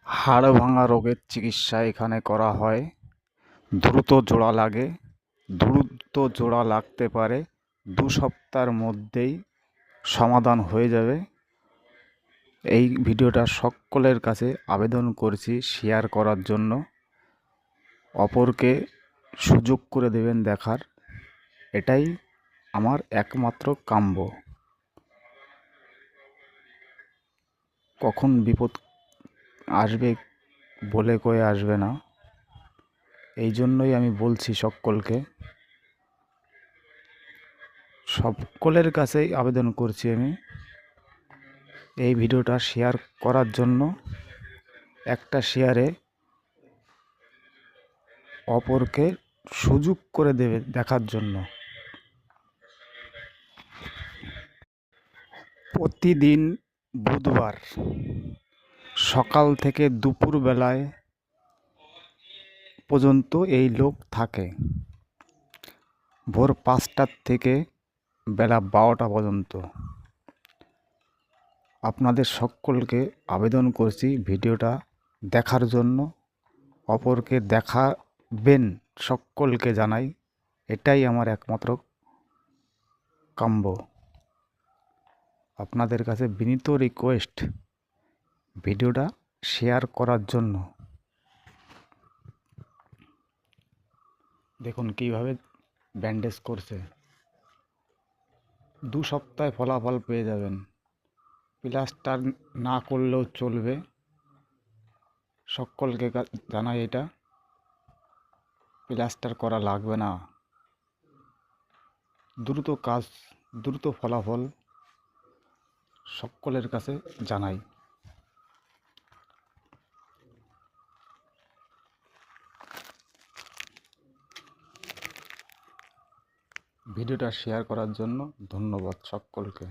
হাড় ভাঙা রোগের চিকিৎসা এখানে করা হয়। দ্রুত জোড়া লাগে। দ্রুত জোড়া লাগতে পারে 2 সপ্তাহের মধ্যেই সমাধান হয়ে যাবে। এই ভিডিওটা সকলের কাছে আবেদন করছি শেয়ার করার জন্য। অপরকে সুযোগ করে দেবেন দেখার, এটাই আমার একমাত্র কাম্য। কখন বিপদ আসবে বলে কয়ে আসবে না, এই জন্যই আমি বলছি সকলের কাছেই আবেদন করছি আমি এই ভিডিওটা শেয়ার করার জন্য। একটা শেয়ারে অপরকে সুযোগ করে দেবে দেখার জন্য। প্রতিদিন বুধবার সকাল থেকে দুপুর বেলায় পর্যন্ত এই লোক থাকে। ভোর 5টার থেকে বেলা 12টা পর্যন্ত। আপনাদের সকলকে আবেদন করছি ভিডিওটা দেখার জন্য, অপরকে দেখাবেন সকলকে জানাই, এটাই আমার একমাত্র কাম্য। আপনাদের কাছে বিনীত রিকোয়েস্ট ভিডিওটা শেয়ার করার জন্য। দেখুন কিভাবে ব্যান্ডেজ করছে। 2 সপ্তাহে ফলাফল পেয়ে যাবেন। প্লাস্টার না করলেও চলবে, সকলকে জানাই এটা। প্লাস্টার করা লাগবে না। দ্রুত কাজ, দ্রুত ফলাফল সকলের কাছে জানাই। ভিডিওটা শেয়ার করার জন্য ধন্যবাদ সকলকে।